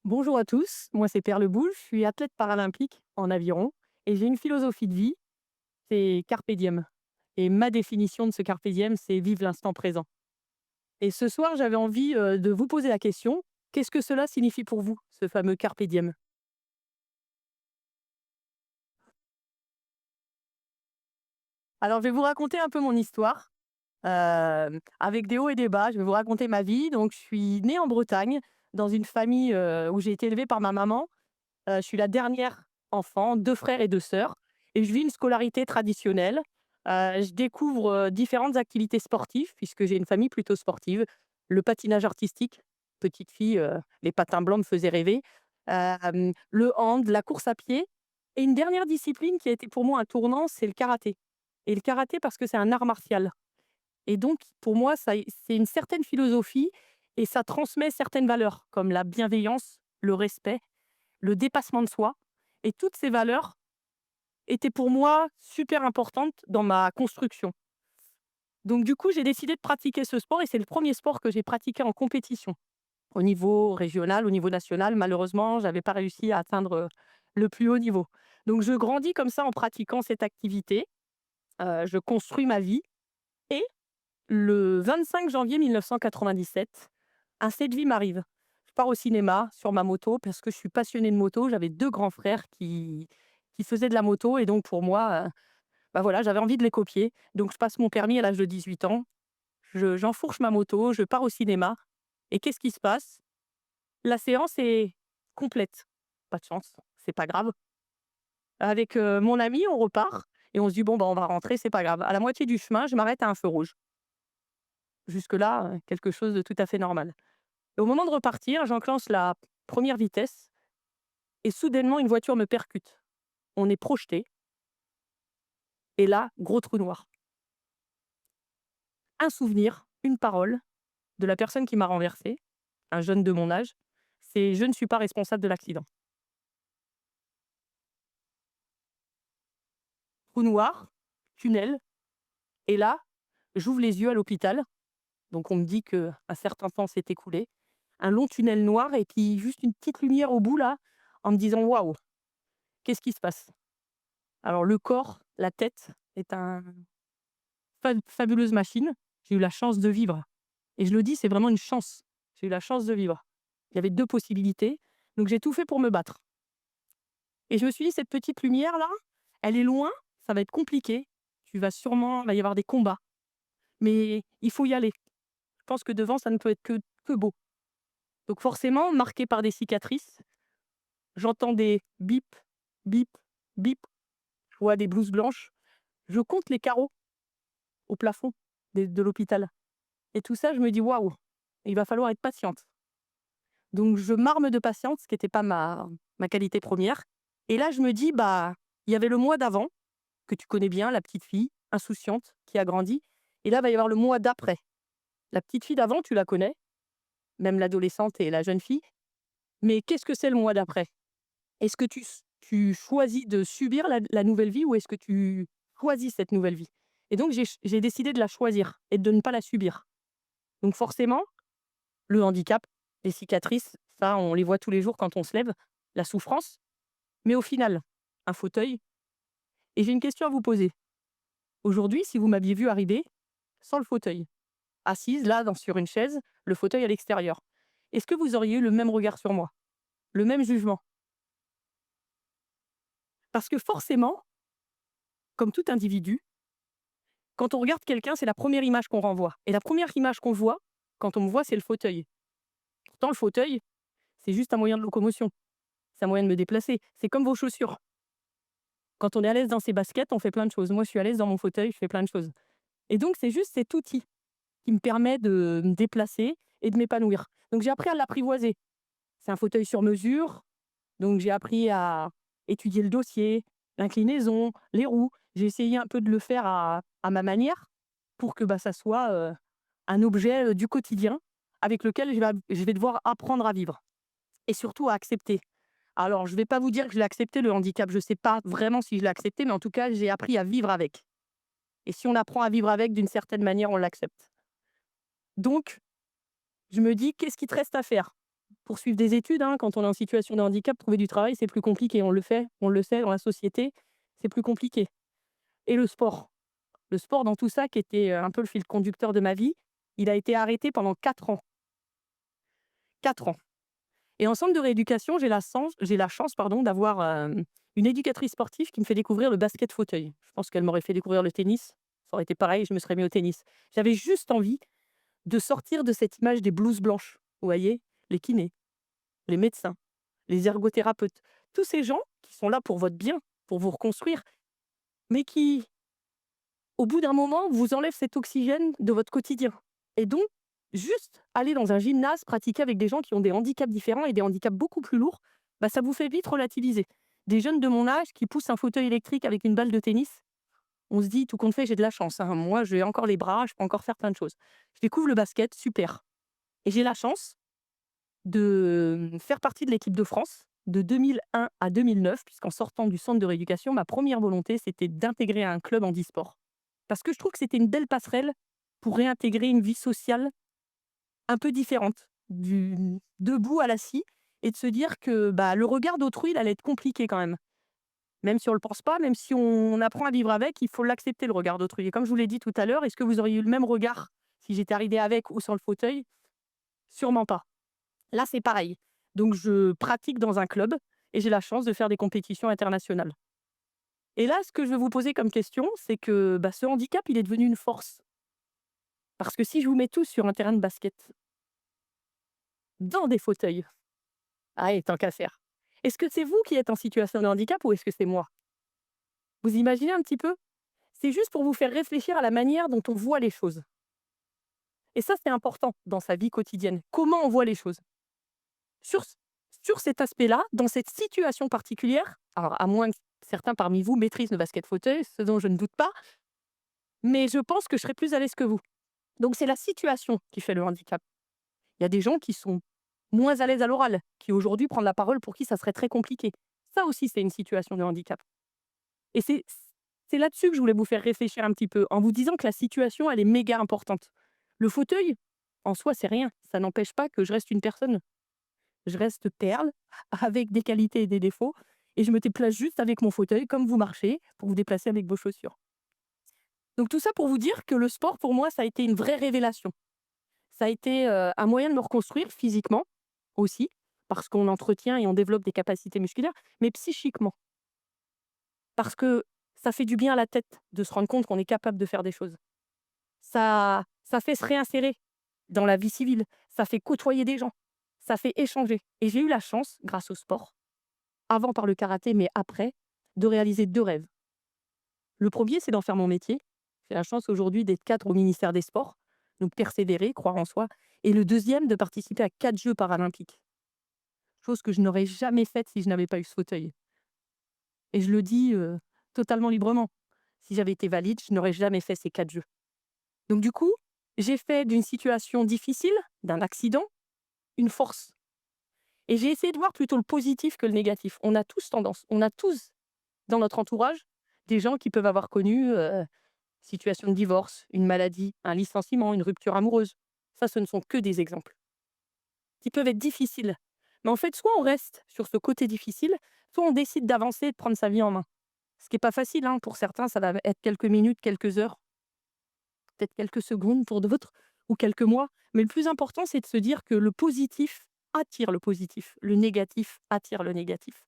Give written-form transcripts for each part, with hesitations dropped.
Bonjour à tous, moi c'est Perle Boule, je suis athlète paralympique en aviron et j'ai une philosophie de vie, c'est carpe diem. Et ma définition de ce carpe diem, c'est vivre l'instant présent. Et ce soir, j'avais envie de vous poser la question, qu'est-ce que cela signifie pour vous, ce fameux carpe diem? Alors je vais vous raconter un peu mon histoire, avec des hauts et des bas, je vais vous raconter ma vie. Donc je suis née en Bretagne, dans une famille où j'ai été élevée par ma maman. Je suis la dernière enfant, 2 frères et 2 sœurs et je vis une scolarité traditionnelle. Je découvre, différentes activités sportives puisque j'ai une famille plutôt sportive. Le patinage artistique, petite fille, les patins blancs me faisaient rêver. Le hand, la course à pied et une dernière discipline qui a été pour moi un tournant, c'est le karaté. Et le karaté parce que c'est un art martial et donc pour moi, c'est une certaine philosophie et ça transmet certaines valeurs comme la bienveillance, le respect, le dépassement de soi et toutes ces valeurs étaient pour moi super importantes dans ma construction. Donc du coup, j'ai décidé de pratiquer ce sport et c'est le premier sport que j'ai pratiqué en compétition. Au niveau régional, au niveau national, malheureusement, j'avais pas réussi à atteindre, le plus haut niveau. Donc je grandis comme ça en pratiquant cette activité, je construis ma vie et le 25 janvier 1997, un fait de vie m'arrive. Je pars au cinéma sur ma moto parce que je suis passionnée de moto. J'avais 2 grands frères qui faisaient de la moto et donc pour moi, bah, voilà, j'avais envie de les copier. Donc je passe mon permis à l'âge de 18 ans. J'enfourche ma moto, je pars au cinéma et qu'est-ce qui se passe? La séance est complète. Pas de chance, c'est pas grave. Avec, mon ami, on repart et on se dit: «Bon, bah, on va rentrer, c'est pas grave». À la moitié du chemin, je m'arrête à un feu rouge. Jusque-là, quelque chose de tout à fait normal. Et au moment de repartir, j'enclenche la première vitesse et soudainement, une voiture me percute. On est projeté et là, gros trou noir. Un souvenir, une parole de la personne qui m'a renversée, un jeune de mon âge, c'est: «Je ne suis pas responsable de l'accident». Trou noir, tunnel et là, j'ouvre les yeux à l'hôpital. Donc on me dit qu'un certain temps s'est écoulé. Un long tunnel noir et puis juste une petite lumière au bout là, en me disant: «Waouh, qu'est-ce qui se passe?» Alors le corps, la tête est un fabuleuse machine. J'ai eu la chance de vivre et je le dis, c'est vraiment une chance. J'ai eu la chance de vivre. Il y avait 2 possibilités, donc j'ai tout fait pour me battre et je me suis dit: «Cette petite lumière là, elle est loin, ça va être compliqué. Il va y avoir des combats, mais il faut y aller». Je pense que devant, ça ne peut être que beau. Donc forcément, marqué par des cicatrices, j'entends des bip, bip, bip, je vois des blouses blanches. Je compte les carreaux au plafond de l'hôpital et tout ça, je me dis: «Waouh, il va falloir être patiente». Donc je m'arme de patience, ce qui était pas ma qualité première et là, je me dis: «Bah, il y avait le mois d'avant, que tu connais bien, la petite fille insouciante qui a grandi et là, il va y avoir le mois d'après. La petite fille d'avant, tu la connais, même l'adolescente et la jeune fille, mais qu'est-ce que c'est le mois d'après? Est-ce que tu choisis de subir la nouvelle vie ou est-ce que tu choisis cette nouvelle vie?» Et donc j'ai décidé de la choisir et de ne pas la subir. Donc forcément, le handicap, les cicatrices, ça, on les voit tous les jours quand on se lève, la souffrance, mais au final, un fauteuil. Et j'ai une question à vous poser. Aujourd'hui, si vous m'aviez vu arriver sans le fauteuil, assise là sur une chaise, le fauteuil à l'extérieur, est-ce que vous auriez eu le même regard sur moi? Le même jugement? Parce que forcément, comme tout individu, quand on regarde quelqu'un, c'est la première image qu'on renvoie et la première image qu'on voit, quand on me voit, c'est le fauteuil. Pourtant le fauteuil, c'est juste un moyen de locomotion, c'est un moyen de me déplacer. C'est comme vos chaussures. Quand on est à l'aise dans ses baskets, on fait plein de choses. Moi, je suis à l'aise dans mon fauteuil, je fais plein de choses. Et donc, c'est juste cet outil qui me permet de me déplacer et de m'épanouir. Donc, j'ai appris à l'apprivoiser. C'est un fauteuil sur mesure, donc j'ai appris à étudier le dossier, l'inclinaison, les roues. J'ai essayé un peu de le faire à ma manière pour que bah, ça soit un objet du quotidien avec lequel je vais devoir apprendre à vivre et surtout à accepter. Alors, je ne vais pas vous dire que je l'ai accepté, le handicap. Je ne sais pas vraiment si je l'ai accepté, mais en tout cas, j'ai appris à vivre avec. Et si on apprend à vivre avec, d'une certaine manière, on l'accepte. Donc, je me dis: «Qu'est-ce qui te reste à faire?» poursuivre des études, hein, quand on est en situation de handicap, trouver du travail, c'est plus compliqué. On le fait, on le sait dans la société, c'est plus compliqué. Et le sport. Le sport dans tout ça qui était, un peu le fil conducteur de ma vie, il a été arrêté pendant 4 ans. 4 ans. Et en centre de rééducation, j'ai la chance, pardon, d'avoir, une éducatrice sportive qui me fait découvrir le basket fauteuil. Je pense qu'elle m'aurait fait découvrir le tennis, ça aurait été pareil, je me serais mis au tennis. J'avais juste envie de sortir de cette image des blouses blanches. Vous voyez? Les kinés, les médecins, les ergothérapeutes, tous ces gens qui sont là pour votre bien, pour vous reconstruire, mais qui, au bout d'un moment, vous enlèvent cet oxygène de votre quotidien. Et donc, juste aller dans un gymnase, pratiquer avec des gens qui ont des handicaps différents et des handicaps beaucoup plus lourds, bah, ça vous fait vite relativiser. Des jeunes de mon âge qui poussent un fauteuil électrique avec une balle de tennis, on se dit, tout compte fait, j'ai de la chance, hein. Moi, j'ai encore les bras, je peux encore faire plein de choses. Je découvre le basket, super. Et j'ai la chance de faire partie de l'équipe de France de 2001 à 2009, puisqu'en sortant du centre de rééducation, ma première volonté, c'était d'intégrer un club handisport. Parce que je trouve que c'était une belle passerelle pour réintégrer une vie sociale un peu différente, du debout à l'assis, et de se dire que bah, le regard d'autrui, il allait être compliqué quand même. Même si on ne le pense pas, même si on apprend à vivre avec, il faut l'accepter, le regard d'autrui. Et comme je vous l'ai dit tout à l'heure, est-ce que vous auriez eu le même regard si j'étais arrivée avec ou sans le fauteuil? Sûrement pas. Là, c'est pareil. Donc je pratique dans un club et j'ai la chance de faire des compétitions internationales. Et là, ce que je veux vous poser comme question, c'est que bah, ce handicap, il est devenu une force. Parce que si je vous mets tous sur un terrain de basket, dans des fauteuils, allez, tant qu'à faire, est-ce que c'est vous qui êtes en situation de handicap ou est-ce que c'est moi? Vous imaginez un petit peu? C'est juste pour vous faire réfléchir à la manière dont on voit les choses. Et ça, c'est important dans sa vie quotidienne. Comment on voit les choses? Sur, sur cet aspect-là, dans cette situation particulière, alors à moins que certains parmi vous maîtrisent le basket fauteuil, ce dont je ne doute pas, mais je pense que je serai plus à l'aise que vous. Donc c'est la situation qui fait le handicap. Il y a des gens qui sont moins à l'aise à l'oral, qui aujourd'hui prennent la parole pour qui ça serait très compliqué. Ça aussi, c'est une situation de handicap. Et c'est là-dessus que je voulais vous faire réfléchir un petit peu, en vous disant que la situation, elle est méga importante. Le fauteuil, en soi, c'est rien. Ça n'empêche pas que je reste une personne. Je reste perle, avec des qualités et des défauts, et je me déplace juste avec mon fauteuil, comme vous marchez, pour vous déplacer avec vos chaussures. Donc tout ça pour vous dire que le sport, pour moi, ça a été une vraie révélation. Ça a été, un moyen de me reconstruire physiquement aussi, parce qu'on entretient et on développe des capacités musculaires, mais psychiquement. Parce que ça fait du bien à la tête de se rendre compte qu'on est capable de faire des choses. Ça fait se réinsérer dans la vie civile, ça fait côtoyer des gens, ça fait échanger. Et j'ai eu la chance, grâce au sport, avant par le karaté, mais après, de réaliser 2 rêves. Le premier, c'est d'en faire mon métier. J'ai la chance aujourd'hui d'être cadre au ministère des Sports, donc persévérer, croire en soi. Et le deuxième, de participer à 4 Jeux paralympiques, chose que je n'aurais jamais faite si je n'avais pas eu ce fauteuil. Et je le dis, totalement librement. Si j'avais été valide, je n'aurais jamais fait ces 4 Jeux. Donc du coup, j'ai fait d'une situation difficile, d'un accident, une force. Et j'ai essayé de voir plutôt le positif que le négatif. On a tous dans notre entourage des gens qui peuvent avoir connu, situation de divorce, une maladie, un licenciement, une rupture amoureuse. Ça, ce ne sont que des exemples qui peuvent être difficiles. Mais en fait, soit on reste sur ce côté difficile, soit on décide d'avancer et de prendre sa vie en main. Ce qui est pas facile, hein, pour certains, ça va être quelques minutes, quelques heures, peut-être quelques secondes pour d'autres ou quelques mois. Mais le plus important, c'est de se dire que le positif attire le positif, le négatif attire le négatif.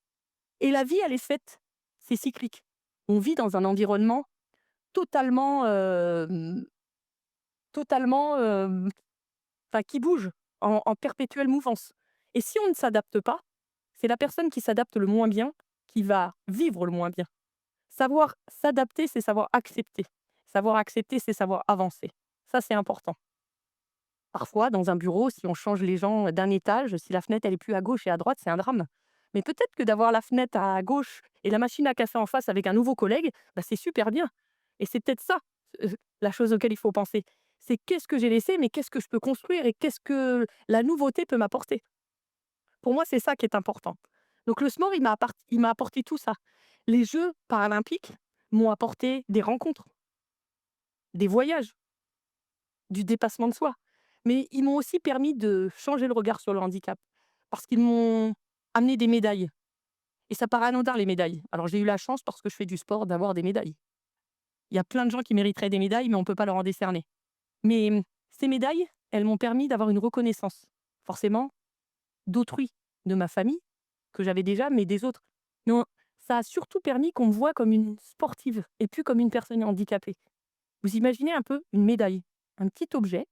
Et la vie, elle est faite, c'est cyclique. On vit dans un environnement totalement, totalement, enfin qui bouge, en perpétuelle mouvance. Et si on ne s'adapte pas, c'est la personne qui s'adapte le moins bien qui va vivre le moins bien. Savoir s'adapter, c'est savoir accepter. Savoir accepter, c'est savoir avancer. Ça, c'est important. Parfois, dans un bureau, si on change les gens d'un étage, si la fenêtre elle est plus à gauche et à droite, c'est un drame. Mais peut-être que d'avoir la fenêtre à gauche et la machine à café en face avec un nouveau collègue, bah, c'est super bien. Et c'est peut-être ça, la chose auquel il faut penser. C'est qu'est-ce que j'ai laissé, mais qu'est-ce que je peux construire et qu'est-ce que la nouveauté peut m'apporter. Pour moi, c'est ça qui est important. Donc le sport, il m'a apporté tout ça. Les Jeux paralympiques m'ont apporté des rencontres, des voyages, du dépassement de soi. Mais ils m'ont aussi permis de changer le regard sur le handicap. parce qu'ils m'ont amené des médailles et ça paraît anodin les médailles. Alors j'ai eu la chance parce que je fais du sport d'avoir des médailles. Il y a plein de gens qui mériteraient des médailles, mais on ne peut pas leur en décerner. Mais ces médailles, elles m'ont permis d'avoir une reconnaissance, forcément, d'autrui, de ma famille, que j'avais déjà, mais des autres. Non, ça a surtout permis qu'on me voie comme une sportive et plus comme une personne handicapée. Vous imaginez un peu une médaille, un petit objet,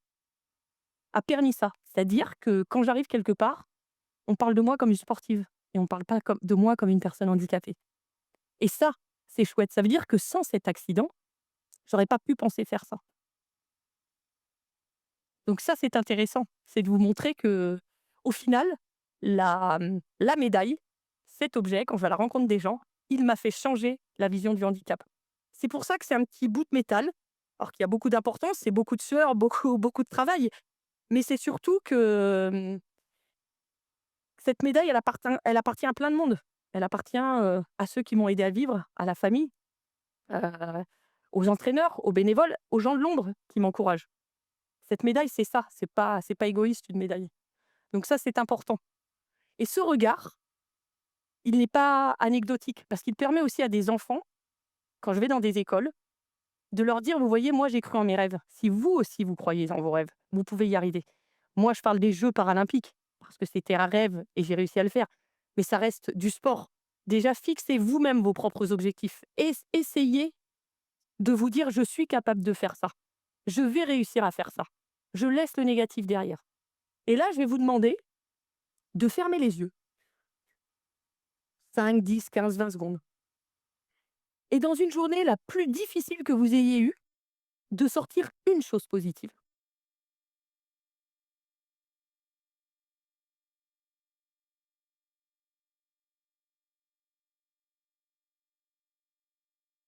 a permis ça. C'est-à-dire que quand j'arrive quelque part, on parle de moi comme une sportive et on ne parle pas de moi comme une personne handicapée. Et ça, c'est chouette. Ça veut dire que sans cet accident, j'aurais pas pu penser faire ça. Donc ça, c'est intéressant. C'est de vous montrer que, au final, la médaille, cet objet, quand je vais à la rencontre des gens, il m'a fait changer la vision du handicap. C'est pour ça que c'est un petit bout de métal, alors qu'il y a beaucoup d'importance, c'est beaucoup de sueur, beaucoup de travail. Mais c'est surtout que cette médaille, elle appartient à plein de monde. Elle appartient à ceux qui m'ont aidé à vivre, à la famille, heu, aux entraîneurs, aux bénévoles, aux gens de l'ombre qui m'encouragent. Cette médaille, c'est ça, c'est pas égoïste une médaille. Donc ça, c'est important. Et ce regard, il n'est pas anecdotique parce qu'il permet aussi à des enfants, quand je vais dans des écoles, de leur dire: «Vous voyez, moi, j'ai cru en mes rêves. Si vous aussi, vous croyez en vos rêves, vous pouvez y arriver». Moi, je parle des Jeux paralympiques parce que c'était un rêve et j'ai réussi à le faire, mais ça reste du sport. Déjà, fixez vous-même vos propres objectifs et essayez de vous dire: «Je suis capable de faire ça. Je vais réussir à faire ça. Je laisse le négatif derrière». Et là, je vais vous demander de fermer les yeux 5, 10, 15, 20 secondes. Et dans une journée la plus difficile que vous ayez eue, de sortir une chose positive.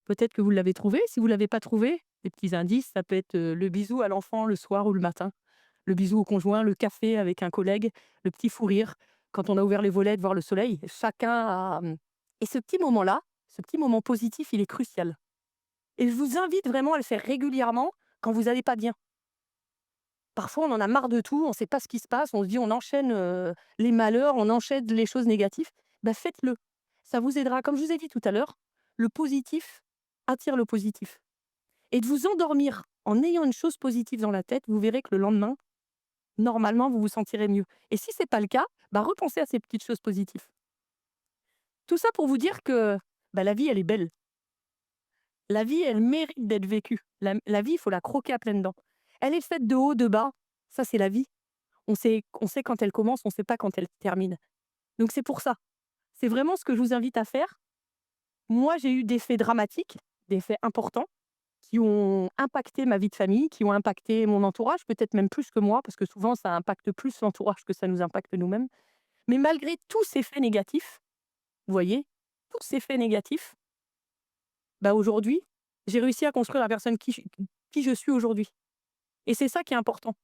Peut-être que vous l'avez trouvé. Si vous ne l'avez pas trouvé, des petits indices, ça peut être le bisou à l'enfant le soir ou le matin, le bisou au conjoint, le café avec un collègue, le petit fou rire quand on a ouvert les volets de voir le soleil. Chacun a. Et ce petit moment-là, ce petit moment positif, il est crucial. Et je vous invite vraiment à le faire régulièrement quand vous n'allez pas bien. Parfois, on en a marre de tout, on ne sait pas ce qui se passe, on se dit on enchaîne, les malheurs, on enchaîne les choses négatives. Bah, faites-le. Ça vous aidera. Comme je vous ai dit tout à l'heure, le positif attire le positif et de vous endormir en ayant une chose positive dans la tête, vous verrez que le lendemain, normalement, vous vous sentirez mieux et si c'est pas le cas, bah, repensez à ces petites choses positives. Tout ça pour vous dire que, bah, la vie, elle est belle. La vie, elle mérite d'être vécue. La vie, il faut la croquer à pleines dents. Elle est faite de haut, de bas, ça c'est la vie. On sait quand elle commence, on ne sait pas quand elle termine. Donc c'est pour ça. C'est vraiment ce que je vous invite à faire. Moi, j'ai eu des faits dramatiques, des faits importants qui ont impacté ma vie de famille, qui ont impacté mon entourage, peut-être même plus que moi, parce que souvent ça impacte plus l'entourage que ça nous impacte nous-mêmes. Mais malgré tous ces faits négatifs, vous voyez, tous ces faits négatifs, bah aujourd'hui, j'ai réussi à construire la personne qui je suis aujourd'hui. Et c'est ça qui est important.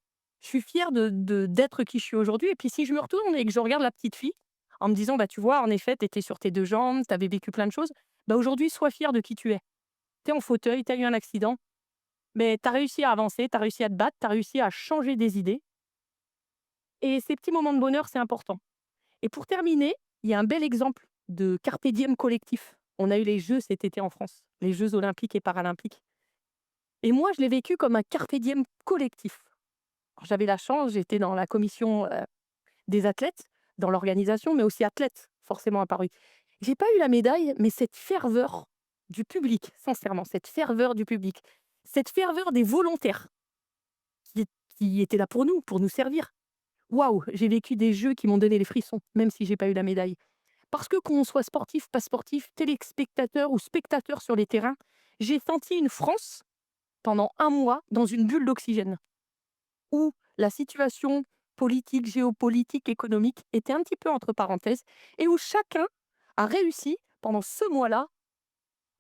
Je suis fière d'être qui je suis aujourd'hui et puis si je me retourne et que je regarde la petite fille, en me disant: «Bah, tu vois, en effet, tu étais sur tes 2 jambes, tu avais vécu plein de choses». Bah, aujourd'hui, sois fière de qui tu es. Tu es en fauteuil, tu as eu un accident, mais tu as réussi à avancer, tu as réussi à te battre, tu as réussi à changer des idées et ces petits moments de bonheur, c'est important. Et pour terminer, il y a un bel exemple de carpe diem collectif. On a eu les Jeux cet été en France, les Jeux olympiques et paralympiques et moi, je l'ai vécu comme un carpe diem collectif. Alors, j'avais la chance, j'étais dans la commission, des athlètes, dans l'organisation, mais aussi athlète, forcément apparu. J'ai pas eu la médaille, mais cette ferveur du public, sincèrement, cette ferveur du public, cette ferveur des volontaires qui qui étaient là pour nous servir. Waouh! J'ai vécu des jeux qui m'ont donné les frissons, même si j'ai pas eu la médaille. Parce que qu'on soit sportif, pas sportif, téléspectateur ou spectateur sur les terrains, j'ai senti une France, pendant un mois, dans une bulle d'oxygène. Où la situation politique, géopolitique, économique était un petit peu entre parenthèses et où chacun a réussi, pendant ce mois-là,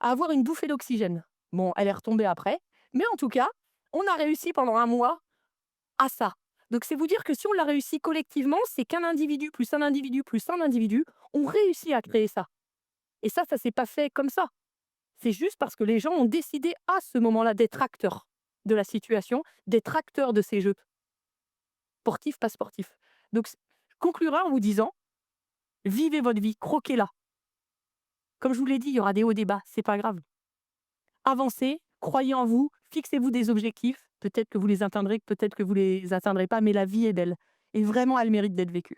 à avoir une bouffée d'oxygène. Bon, elle est retombée après, mais en tout cas, on a réussi pendant un mois à ça. Donc c'est vous dire que si on l'a réussi collectivement, c'est qu'un individu, plus un individu, plus un individu, ont réussi à créer ça. Et ça s'est pas fait comme ça. C'est juste parce que les gens ont décidé à ce moment-là d'être acteurs de la situation, d'être acteurs de ces jeux. Sportif, pas sportif. Donc conclura en vous disant: «Vivez votre vie, croquez-la». Comme je vous l'ai dit, il y aura des hauts, des bas, c'est pas grave. Avancez, croyez en vous, fixez-vous des objectifs. Peut-être que vous les atteindrez, peut-être que vous les atteindrez pas, mais la vie est belle et vraiment elle mérite d'être vécue.